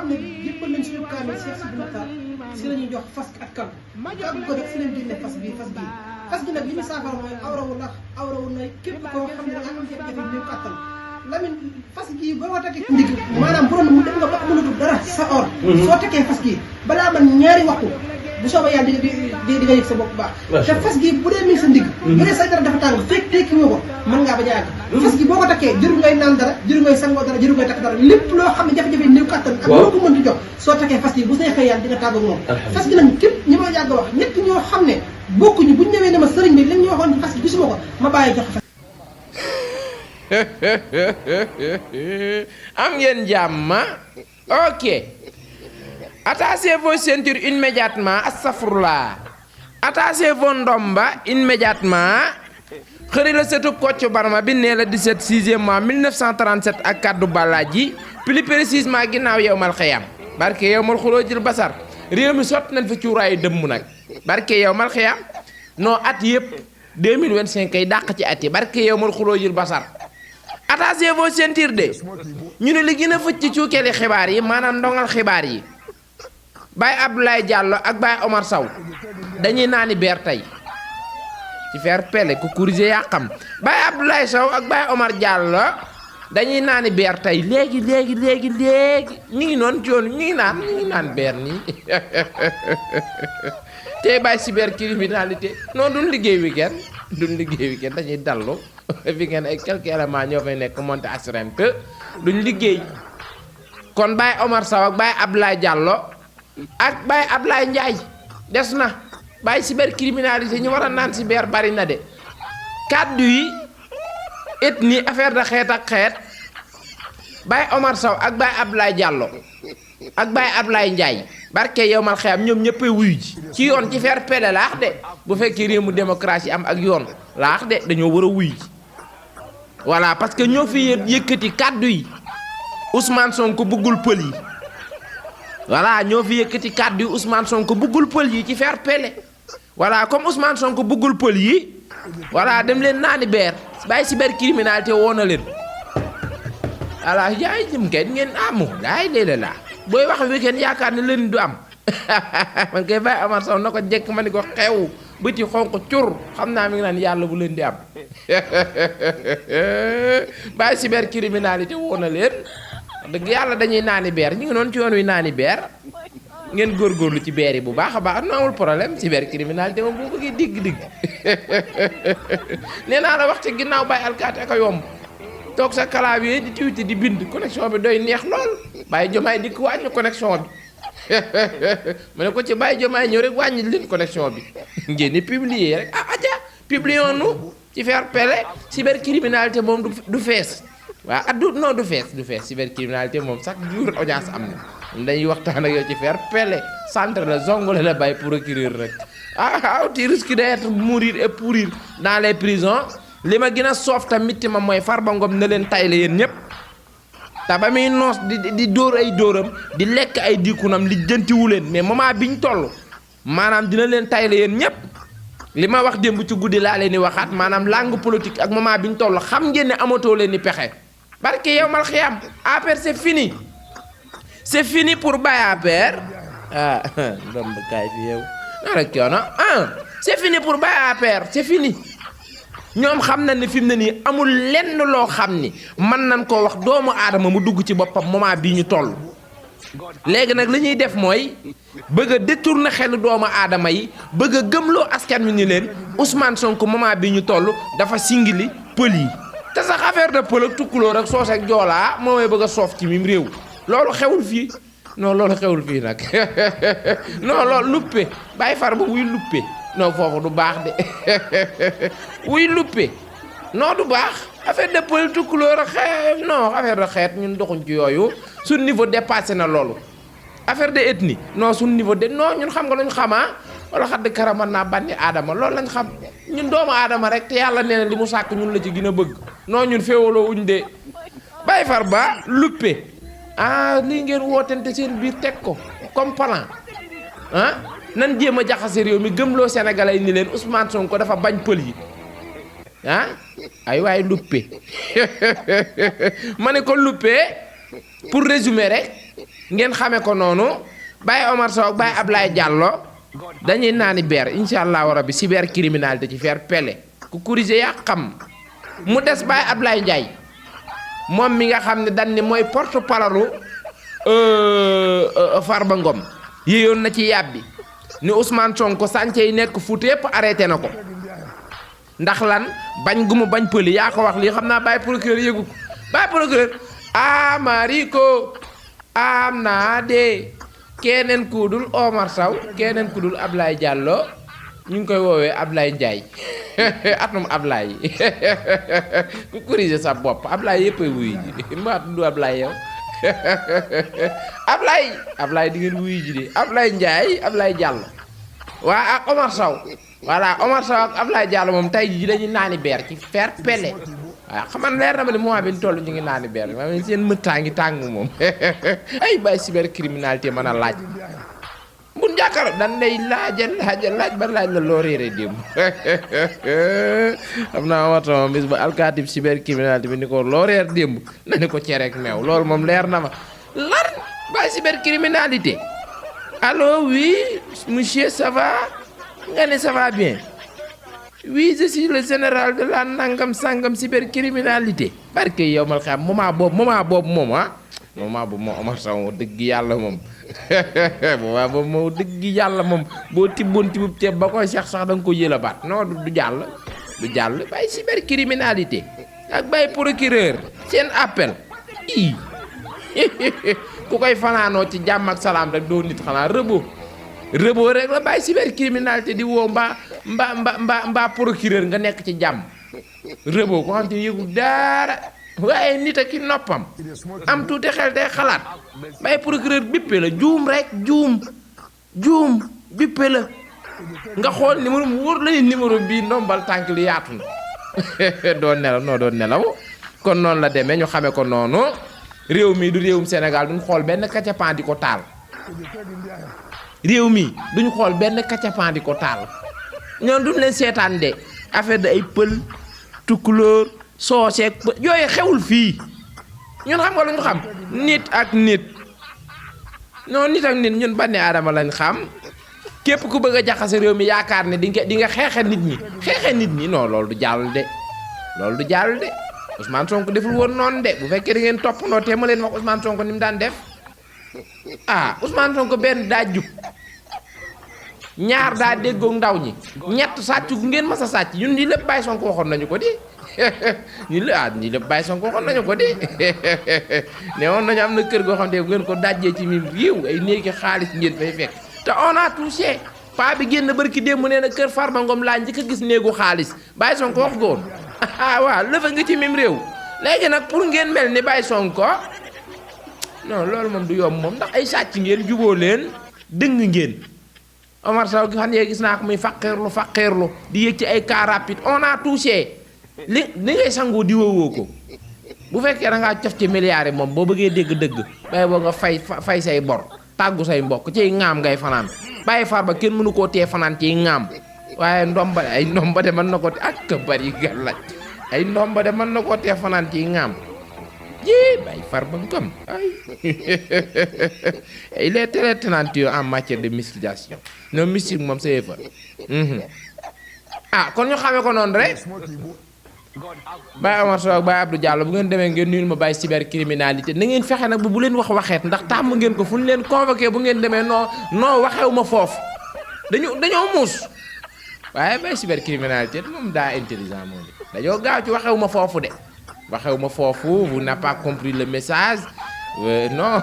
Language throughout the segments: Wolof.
xam ne jébbal nañ suñu kaamil Cheikh Sidi Mokhtar si la ñuy jox fas ak kan ko def si leen génne fas bii fas gi nag li ñu saafara mooy awrawu na képp koo xam ne am jafe-jafe néew kàttan Lamine fas gii boo ko takkee ndig maanaam bu doon mu dem nga ba mënatul dara sa or soo takkee fas gii balaa man ñaari waxtu bu soobee yàlla di nga yëg sa bopp baax te fas gi bu dee mi ngi sa ndig bu dee say dara dafa tàng fekk tekki woo ko mën ngaa ba jaag fas gi boo ko takkee jëru ngay naan dara jëru ngay sangoo dara jëru ngay takk dara lépp loo xam ne jafe-jafe néew kàttan ak loo ko mën di jox soo takkee fas gi bu neexee yàlla di nga tàgg moom fas gi nag képp ñi ma yàgg wax ñett ñoo xam ne bokkuñu buñ ñëwee ne ma sëriñ bi lañ ñu waxoon fas gi gisuma ko ma bàyyi jox am ngeen jàmm ok attachez vos ceintures immédiatement astafurlah attachez vos ndomba immédiatement xëri la setub Kocc Barma bi nee la 17 6e mois 1937 ak kaddu Balaji plus précisément ginnaaw yowmal xiyam barke yowmal xulóojil basar réew mi sotti nañ fa cuuraayu dëmm nag barke yowmal xiyam non at yëpp 2025 kay dàq ci at yi barke yowmal xulóojil basar attachez vos ceintures de ñu ne li gën a fëcc ci cuukeeli xibaar yi maanaam ndongal xibaar yi Baye Abdoulaye Diallo ak Baye Omar Sow dañuy naani beer tey ci faire pele ku corriger yaa xam Baye Abdoulaye Sow ak Baye Omar Diallo dañuy naani beer tey léegi ñu ngi noonu ci yoon ñu ngi naan beer nii tey Baye cybercriminalité non duñ liggéey weekend dañuy dallu weekend ay quelques éléments ñoo fay nekk monté assurance duñ liggéey kon Baye Omar Sow ak Baye Abdoulaye Diallo ak Baye Ablaye Ndiaye des na Baye cybercriminalité ñu war a naan cyber bari na de kàddu yi ethnie affaire de xeet ak xeet Baye Omar Sow ak Baye Ablaye Diallo ak Baye Ablaye Ndiaye barke yow mal xeyam ñoom ñëppay wuyu ji ci yoon ci faire pele laax de bu fekkee réew mu démocratie am ak yoon laax de dañoo war a wuyu ji voilà parce que ñoo fi yëkkati kàddu yi Ousmane Sonko bëggul pël yi voilà ñoo fi yëkkati kàddu yi Ousmane Sonko bëggul pël yi ci faire pele voilà comme Ousmane Sonko bëggul pël yi voilà dem leen naani beer Baye cybercriminalité woo na leen voilà yaay jëm kay ngeen amu daay léeg-léeg laa booy wax weekend yaakaar ne leen du am man kay Baye Omar Sow na ko jekk ma ni ko xew bëti xonq cur xam naa mi ngi naan yàlla bu leen di am Baye cybercriminalité woo na leen dëgg yàlla dañuy naani beer ñu ngi noonu ci yoon wi naani beer ngeen góorgóorlu ci beer yi bu baax a baax no amul problème cybercriminalité moom boo bëggee digg nee naa la wax ci ginnaaw Baye alkaati ak a yomb toog sa clavier di tuuti di bind connexion bi doy neex lool Baye Diomaye di ko wàññi connexion bi ma ne ko ci Baye Diomaye ñëw rek wàññi leen connexion bi ngeen di publier rek aja publions nous ci faire pele cybercriminalité moom du fees waaw du fees cybercriminalité moom chaque jour audience am na dañuy waxtaan ak yow ci faire pele centre la zongole la Baye procureur rek tu risques d'être mourir et pourrir dans les prisons li ma gën a soof tamit ma mooy Farba Ngom na leen tayle yéen ñëpp te ba muy noos di dóor ay dóoram di lekk ay diikunam li jëntiwu leen mais moment biñ toll maanaam dina leen tayle yéen ñëpp li ma wax démb ci guddi laa leen di waxaat maanaam langue politique ak moment biñ toll xam ngeen ne amatoo leen ni pexe barke yow mal xiyam APR c'est fini pour Baye APR ndomb kaay fi yow naa rek coono c'est fini pour Baye APR c'est fini ñoom xam na ne fi mu ne nii amul lenn loo xam ni mën nañ koo wax doomu aadama mu dugg ci boppam moment bii ñu toll léegi nag li ñuy def mooy bëgg a détourner xelu doomu aadama yi bëgg a gëmloo askan wi ni leen Ousmane Sonko moment bii ñu toll dafa singili pël yi te sax affaire de pël ak tukkulóor ak soos ak joolaa moo may bëgg a soof ci mim réew loolu xewul fii non loolu xewul fii nag non loolu luppe bàyyi far ba wuy luppe non foofu du baax de wuy luppe non du baax affaire de pël tukkulóor ak xeet non affaire de xeet ñun doxuñ ci yooyu suñ niveau dépassé na loolu affaire de ethnie non suñ niveau de non ñun xam nga luñ xamaa wala xadd karaman naa bànni aadama loolu lañ xam ñun doomu aadama rek te yàlla nee na li mu sàkk ñun la ci gën a bëgg non ñun féewaloo uñ de bàyyi far ba luppe lii ngeen wootante seen biir teg ko comme plan nan jéem a jaxase réew mi gëmloo sénégalais ni leen Ousmane Sonko dafa bañ pël yi ay waay luppe ma ne ko luppe pour résumer rek ngeen xame ko noonu Baye Omar Sow ak Baye Ablaye Diallo dañuy naani beer incha allahu rabbi cybercriminalité ci faire pele ku corriger yaa xam mu des Baye Ablaye Ndiaye moom mi nga xam ne dañ ni mooy porte-parole Farba Ngom yéeyoon na ci yàbbi ni Ousmane Sonko sànce yi nekk Fuuta yépp arrêté na ko ndax lan bañ gu mu bañ pëli yaa ko wax lii xam naa Baye procureur yëgu ko Baye procureur amariko am naa de keneen ku dul Omar Sow keneen ku dul Ablaye Diallo ñu ngi koy woowee Ablaye Ndiaye atum Ablaye ku corriger sa bopp Ablaye yëpp ay wuyu ji mbaa du Ablaye yow Ablaye di ngeen wuyu ji de Ablaye Ndiaye Ablaye Diallo waa ak Omar Sow voilà Omar Sow ak Ablaye Diallo moom tey jii dañuy naani beer ci faire pele waaw xam nga leer na ma ne moment bi ñu toll ñu ngi naani beer ma ne seen mëttaa ngi tàng moom ay Baye cybercriminalité mën a laaj bu njàkkaar dan lay laaj ba laaj la loo réeré démb xam naa waxtaan bis ba alkaatib cybercriminalité bi ni ko loo réer démb na ni ko cereek meew loolu moom leer na ma lan Baye cybercriminalité allo oui monsieur ça va nga ne ça va bien oui je suis le général de la nangam sangam cybercriminalité barke yow mal xam moment boobu moom moment boobu moom Omar Sow dëgg yàlla moom moment boobu moom dëgg yàlla moom boo tibboon tibbub ceeb ba koy seex sax da nga ko yëla baat non du jàll Baye cybercriminalité ak Baye procureur seen appel ku koy fanaanoo ci jàmm ak salaam rek doo nit xanaa rëboo rek la Baye cybercriminalité di woo mbaa procureur nga nekk ci jàmm rëboo ko xam te yëgul dara waaye nit ak ki noppam am tuuti xel day xalaat Baye procureur bippe la juum rek juum bippe la nga xool numéro mu wóor la ni numéro bii ndombal tànk li yaatu na doon nelaw kon noonu la demee ñu xamee ko noonu réew mi du réewum Sénégal duñ xool benn kacapan di ko taal réew mi duñ xool benn kacapan di ko taal ñoom duñ leen seetaan de affaire de ay pël tukulóor sooseek yooyu xewul fii ñun xam nga lu ñu xam nit ak nit ñun banne aadama lañ xam képp ku bëgg a jaxase réew mi yaakaar ne di nga xeexe nit ñi non loolu du jàll de Ousmane Sonko deful woon noonu de bu fekkee da ngeen toppandoo te ma leen wax Ousmane Sonko ni mu daan def Ousmane Sonko benn daa jub ñaar daa déggoog ndaw ñi ñett sàcc gu ngeen mas a sàcc ñun ñi lépp Baye Sonko waxoon nañu ko di ñi lépp Baye Sonko waxoon nañu ko di ne woon nañu am na kër goo xam ne bu ngeen ko dajjee ci mim réew ay néegi xaalis ngeen fay fekk te on a touché paa bi génn barki démb nee na kër Farba Ngom laa njëkk a gis néegu xaalis Baye Sonko wax ko woon waaw lëfa nga ci mim réew léegi nag pour ngeen mel ni Baye Sonko non loolu moom du yomb moom ndax ay sàcc ngeen juboo leen dëng ngeen Omar Sow fan yee gis naa ko muy faqeerlu di yëg ci ay car rapide on a touché li ngay sangoo di woowoo ko bu fekkee da ngaa cof ci milliards yi moom boo bëggee dégg-dëgg bay boo nga fay say bor tàggu say mbokk ciy ŋaam ngay fanaan Baye Farba kenn mënu koo tee fanaan ciy ŋaam waaye ndomba de mën na ko ak ka bari gàllaaj ay ndomba de mën na koo tee fanaan ciy ŋaam Baye Farba Ngom il est très talentueux en matière de mysticisation non mystique moom c'est fa kon ñu xamee ko noonu rek Baye Omar Sow ak Baye Abdou Diallo bu ngeen demee ngeen nuyul ma Baye cybercriminalité na ngeen fexe nag bu leen wax waxeet ndax tàmm ngeen ko fu ñu leen convoqué bu ngeen demee non waxewu ma foofu dañoo muus waaye Baye cybercriminalité moom daa intelligent moom dañoo gaaw ci waxewu ma foofu de waxewu ma foofu vous n'avez pas compris le message non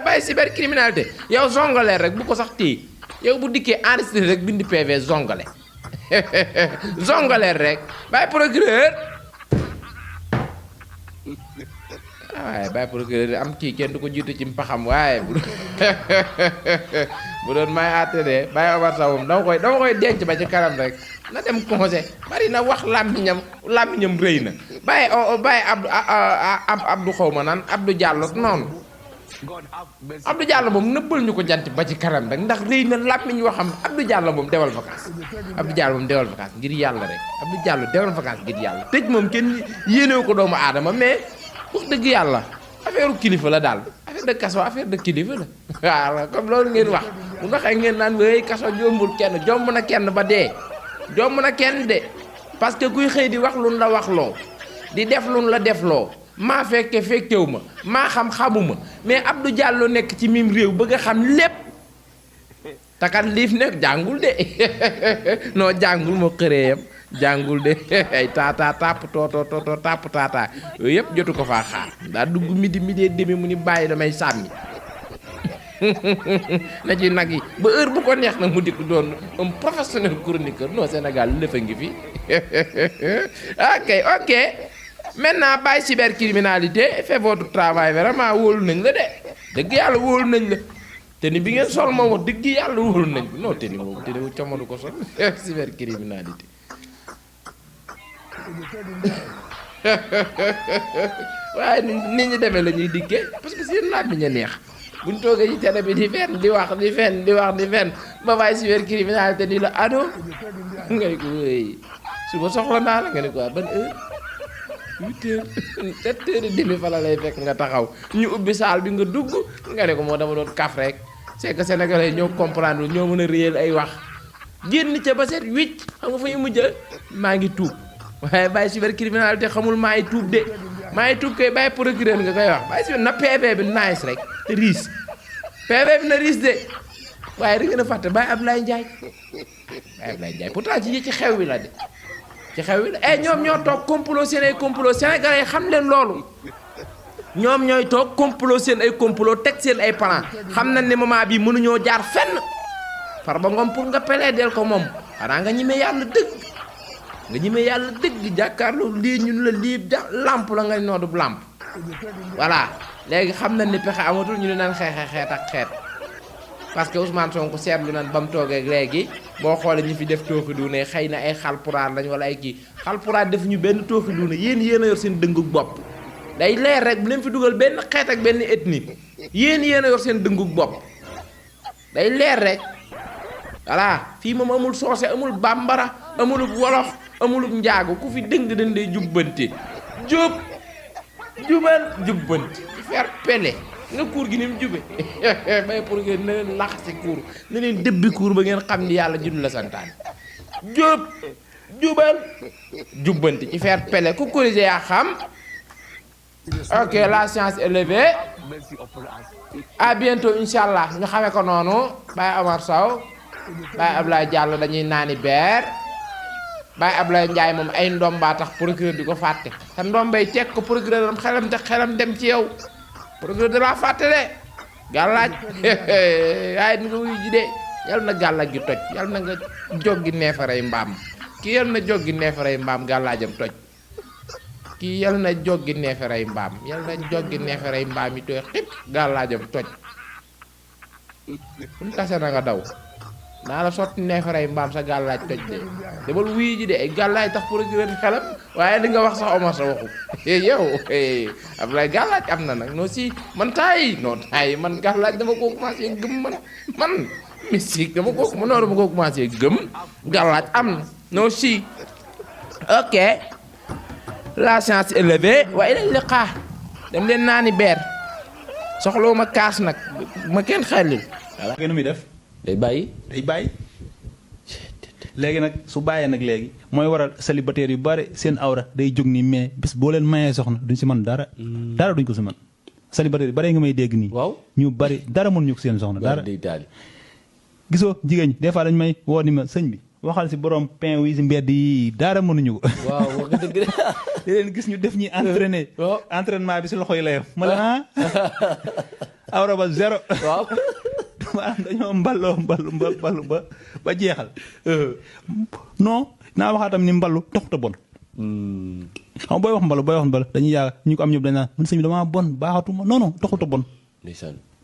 Baye cybercriminalité yow zongale rek bu ko sax téye yow bu dikkee enregistré rek bindi PV zongale zongale rek Baye procureur waaye Baye procureur am kii kenn du ko jiitu ci mpaxam waaye bu doon may àtte de Baye Omar Sow moom dama koy denc ba ci kanam rek na dem conseil bari na wax làmmiñam rëy na Baye Abdou xaw ma naan Abdou Diallo noonu Abdou Diallo moom nëbbal ñu ko jant ba ci kanam rek ndax rëy na làmmiñ waxam Abdou Diallo moom dewal vacances ngir yàlla rek Abdou Diallo dewal vacances ngir yàlla tëj moom kenn yéenewu ko doomu aadama mais wax dëgg yàlla affaire kilifa la daal affaire de kaso affaire de kilifa la waaw comme loolu ngeen wax bu waxee ngeen naan wéy kaso jombul kenn jomb na kenn ba dee jomb na kenn de parce que kuy xëy di wax luñ la wax loo di def luñ la def loo maa fekke fekkewu ma maa xam xamuma mais Abdou Diallo nekk ci mim réew bëgg a xam lépp takat liif nekk jàngul de non jàngul moo xëree yam jàngul de ay taataa tàpp tootoo tàpp taataa yooyu yëpp jotu ko faa xaar daa dugg midi demi mu ni bàyyi damay sàmmi na ci nag yi ba heure bu ko neex na mu dikk doon un professionnel chroniqueur non Sénégal lépp a ngi fi ok maintenant bàyyi cybercriminalité fait votre travail vraiment wóolu nañ la de dëgg yàlla wóolu nañ la te ni bi ngeen sol moom wax dëgg yàlla wóolu nañ non te ni moom te ni camadu ko sol cybercriminalité waaye nit ñi demee la ñuy dikkee parce que seen laaj bi ñu neex buñ toogee ci télé bi di fenn di wax ba waaye cybercriminalité ni la ado nga ne ko wéy suba soxla naa la nga ne ko ban heure 8h 7h30 fa la lay fekk nga taxaw ñu ubbi saal bi nga dugg nga ne ko moo dama doon kaf rek c'est que sénégalais ñoo comprendre ñoo mën a réel ay wax génn ca ba set wicc xam nga fa ñu mujj maa ngi tuub waaye bàyyi cybercriminalité xamul maa ngi tuub de maa ngi tuub koy bàyyi procureur nga koy wax bàyyi cyber na PV bi nice rek te riis PV bi na riis de waaye da ngeen a fàtte bàyyi Ablaye Ndiaye pourtant ci xew wi la de ci xew wi la ñoom ñoo toog complot seen ay complot sénégalais xam leen loolu ñoom ñooy toog complot seen ay complot teg seen ay plan xam nañ ne moment bii mënuñoo jaar fenn Farba Ngom pour nga plaider ko moom xanaa nga ñime yàlla dëgg jàkkaarloo lii ñun la lii lamp la nga noodub lamp voilà léegi xam nañ ni pexe amatul ñu ne naan xeet ak xeet parce que Ousmane Sonko seetlu nañ ba mu toogee léegi boo xoolee ñi fi def tooxi duune xëy na ay xalpulaar lañ wala ay kii xalpulaar def ñu benn tooxi duune yéen a yor seen dëngug bopp day leer rek bu leen fi dugal benn xeet ak benn ethnie yéen a yor seen dëngug bopp day leer rek voilà fii moom amul soose amul bambara amulub wolof amulub njaago ku fi dëng dañ lay jubbante jubbanti faire pele nga kuur gi ni mu jube bay pour ngeen na leen lax si kuur na leen dëbbi kuur ba ngeen xam ni yàlla juddu la santaan jubbanti ci faire pele ku corriger yaa xam ok la science élevée à bientôt inshallah ñu xamee ko noonu Baye Omar Sow Baye Ablaye Diallo dañuy naani beer Baye Ablaye Ndiaye moom ay ndombaa tax procureur di ko fàtte te ndombay teg ko procureur am xelam dem ci yow procureur da laa fàtte de gàllaaj waaye ni nga wuyu ji de yal na gàllaaj gi toj yal na nga joggi neefaray mbaam kii yal na joggi neefaray mbaam gàllaajam toj kii yal na joggi neefaray mbaam yi tooy xip gàllaajam toj fu mu tase na nga daw naa la sotti neefaray mbaam sa gàllaaj toj de demal wuyu ji de ay gàllaaj tax procureur xelam waaye li nga wax sax Omar sa waxu yow Ablaye gàllaaj am na nag non si man taay man gàllaaj dama ko commencé gëm man mystique dama ko commencé gëm gàllaaj am na non si ok la science élevée waaye lañ li xaar dem leen naani beer soxloo ma kaas nag ma kenn xelil voilà ngeen muy def day bàyyi léegi nag su bàyyee nag léegi mooy waral célibataire yu bari seen awra day jóg nii mais bis boo leen mayee soxna duñ si mën dara duñ ko si mën célibataire yu bari nga may dégg nii waaw ñu bari dara mënuñu ko seen soxna dara gisoo jigéen ñi des fois dañ may woo ni ma sëñ bi waxal si borom pain wi si mbedd yi dara mënuñu ko waaw wax nga dëgg di leen gis ñu def ñi entraîné entraînement bi si loxo yi la yem ma la awra ba zéro waaw maanaam dañoo mballu ba jeexal non naa waxaatam ni mballu taxut a bon xam booy wax mballu dañuy yàgg ñu ko am ñëpp dañ naan man sëñ bi damaa bon baaxatuma non taxut a bon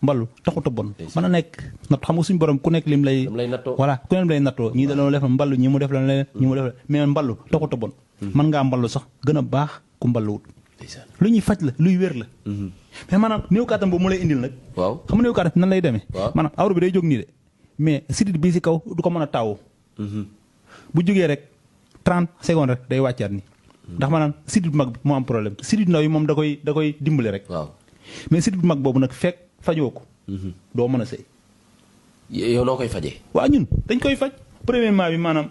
mballu taxut a bon mën a nekk natt xam nga suñu borom ku nekk lim lay voilà ku nekk lay nattoo ñii dañoo def mballu ñi mu def la leneen ñi mu def la mais mballu taxut a bon mën ngaa mballu sax gën a baax ku mballuwut lu ñuy faj la luy wér la mais maanaam néew kàttan boobu mu lay indil nag waaw xam nga néew kàttan nan lay demee maanaam awra bi day jóg nii de mais sidit bii si kaw du ko mën a taawoo bu jógee rek 30 secondes rek day wàccaat ni ndax maanaam sidit bu mag bi moo am problème sidit ndaw yi moom da koy dimbale rek mais sidit bu mag boobu nag fekk fajoo ko. doo mën a sëy. yow noo koy fajee. waa ñun dañ koy faj premièrement bi maanaam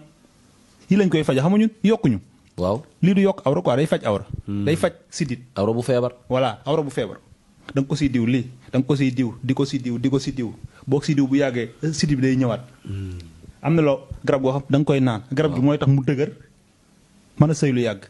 yi lañ koy faje xam nga ñun yokkuñu. waaw lii du yokk awra quoi day faj awra. day faj sidit. awra bu feebar. voilà awra bu feebar. da nga ko siy diw lii da nga ko siy diw di ko si diw di ko si diw boo si diw bu yàggee sidit bi day ñëwaat. am na loo garab goo xam da nga koy naan. garab gi mooy tax mu dëgër mën a sëy lu yàgg.